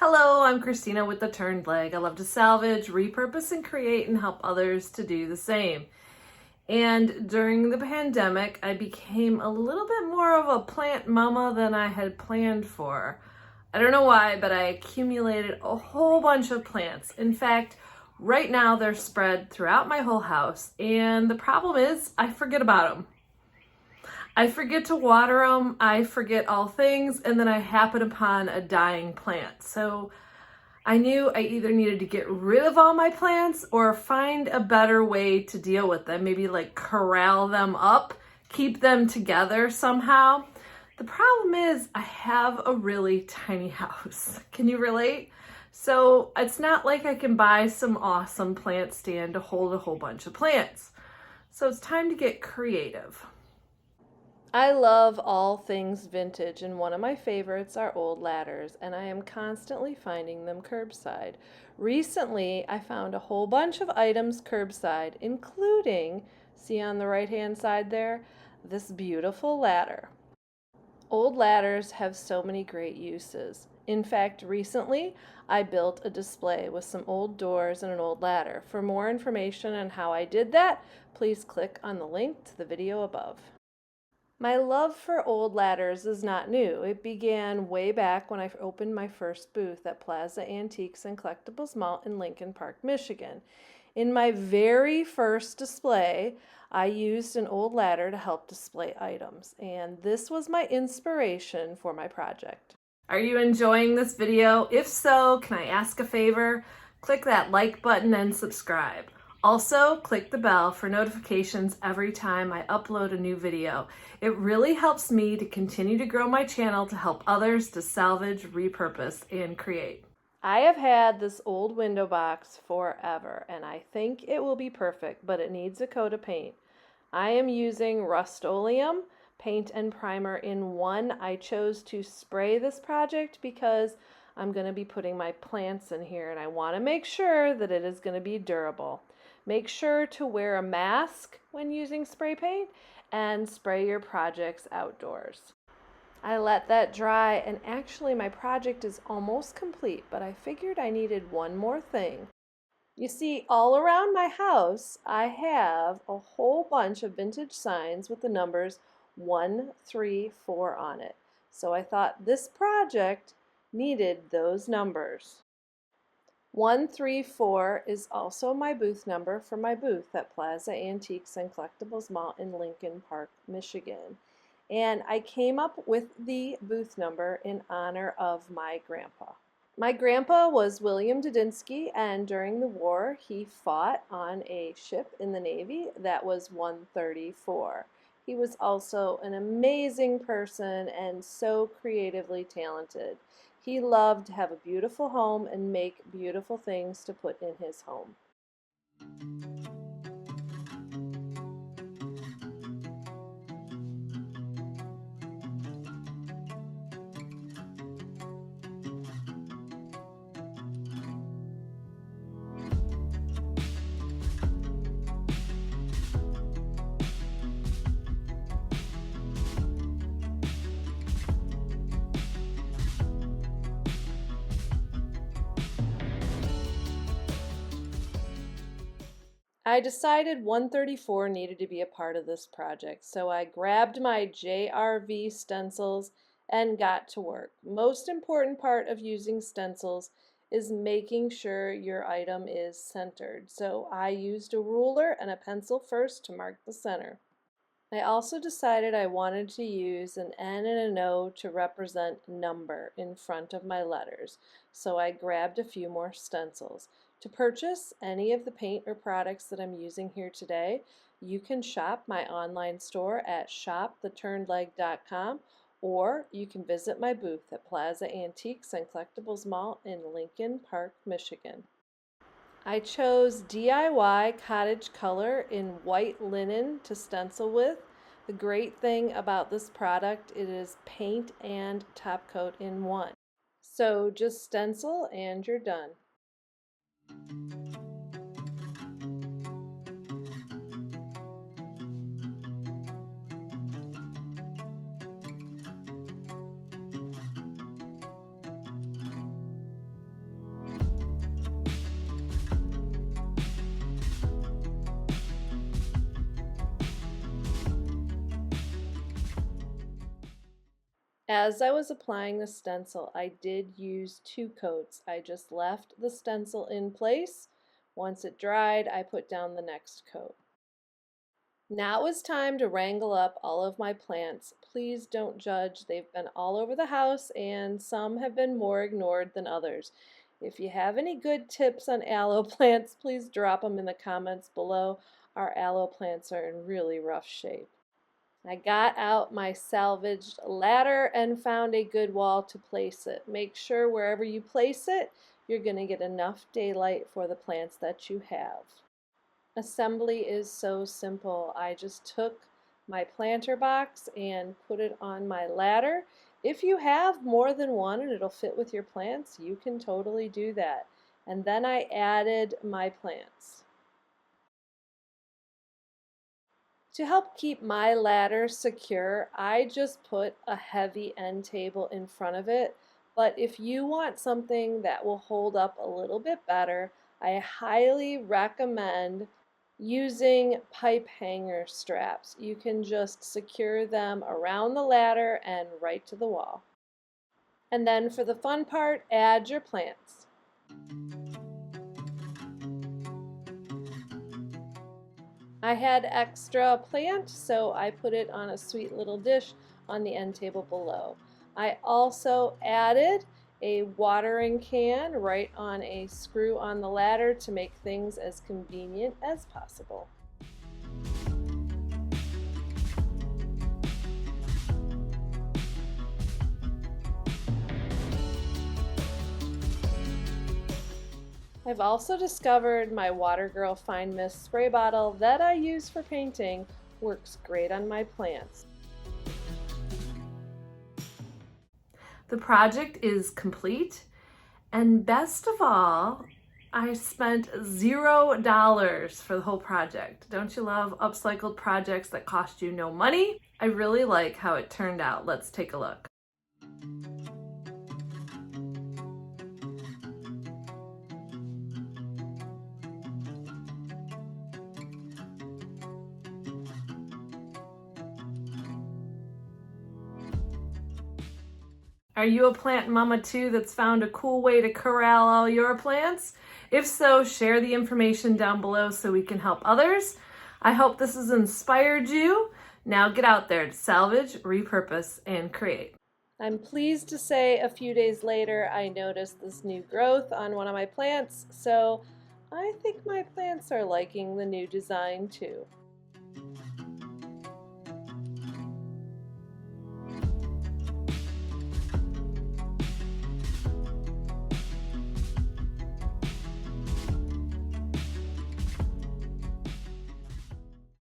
Hello, I'm Christina with The Turned Leg. I love to salvage, repurpose, and create and help others to do the same. And during the pandemic, I became a little bit more of a plant mama than I had planned for. I don't know why, but I accumulated a whole bunch of plants. In fact, right now they're spread throughout my whole house, and the problem is I forget about them. I forget to water them, I forget all things, and then I happen upon a dying plant. So I knew I either needed to get rid of all my plants or find a better way to deal with them. Maybe like corral them up, keep them together somehow. The problem is I have a really tiny house. Can you relate? So it's not like I can buy some awesome plant stand to hold a whole bunch of plants. So it's time to get creative. I love all things vintage, and one of my favorites are old ladders, and I am constantly finding them curbside. Recently, I found a whole bunch of items curbside, including, see on the right-hand side there, this beautiful ladder. Old ladders have so many great uses. In fact, recently, I built a display with some old doors and an old ladder. For more information on how I did that, please click on the link to the video above. My love for old ladders is not new. It began way back when I opened my first booth at Plaza Antiques and Collectibles Mall in Lincoln Park, Michigan. In my very first display, I used an old ladder to help display items, and this was my inspiration for my project. Are you enjoying this video? If so, can I ask a favor? Click that like button and subscribe. Also, click the bell for notifications every time I upload a new video. It really helps me to continue to grow my channel to help others to salvage, repurpose, and create. I have had this old window box forever, and I think it will be perfect, but it needs a coat of paint. I am using Rust-Oleum paint and primer in one. I chose to spray this project because I'm going to be putting my plants in here, and I want to make sure that it is going to be durable. Make sure to wear a mask when using spray paint and spray your projects outdoors. I let that dry, and actually my project is almost complete, but I figured I needed one more thing. You see, all around my house, I have a whole bunch of vintage signs with the numbers 1, 3, 4 on it. So I thought this project needed those numbers. 134 is also my booth number for my booth at Plaza Antiques and Collectibles Mall in Lincoln Park, Michigan. And I came up with the booth number in honor of my grandpa. My grandpa was William Dudinsky, and during the war he fought on a ship in the Navy that was 134. He was also an amazing person and so creatively talented. He loved to have a beautiful home and make beautiful things to put in his home. I decided 134 needed to be a part of this project, so I grabbed my JRV stencils and got to work. Most important part of using stencils is making sure your item is centered. So I used a ruler and a pencil first to mark the center. I also decided I wanted to use an N and an O to represent number in front of my letters, so I grabbed a few more stencils. To purchase any of the paint or products that I'm using here today, you can shop my online store at shoptheturnedleg.com, or you can visit my booth at Plaza Antiques and Collectibles Mall in Lincoln Park, Michigan. I chose DIY cottage color in white linen to stencil with. The great thing about this product, it is paint and top coat in one. So just stencil and you're done. As I was applying the stencil, I did use 2 coats. I just left the stencil in place. Once it dried, I put down the next coat. Now it's time to wrangle up all of my plants. Please don't judge. They've been all over the house and some have been more ignored than others. If you have any good tips on aloe plants, please drop them in the comments below. Our aloe plants are in really rough shape. I got out my salvaged ladder and found a good wall to place it. Make sure wherever you place it, you're going to get enough daylight for the plants that you have. Assembly is so simple. I just took my planter box and put it on my ladder. If you have more than one and it'll fit with your plants, you can totally do that. And then I added my plants. To help keep my ladder secure, I just put a heavy end table in front of it. But if you want something that will hold up a little bit better, I highly recommend using pipe hanger straps. You can just secure them around the ladder and right to the wall. And then for the fun part, add your plants. I had extra plant, so I put it on a sweet little dish on the end table below. I also added a watering can right on a screw on the ladder to make things as convenient as possible. I've also discovered my Water Girl Fine Mist spray bottle that I use for painting works great on my plants. The project is complete, and best of all, I spent $0 for the whole project. Don't you love upcycled projects that cost you no money? I really like how it turned out. Let's take a look. Are you a plant mama too that's found a cool way to corral all your plants? If so, share the information down below so we can help others. I hope this has inspired you. Now get out there to salvage, repurpose, and create. I'm pleased to say a few days later I noticed this new growth on one of my plants, so I think my plants are liking the new design too.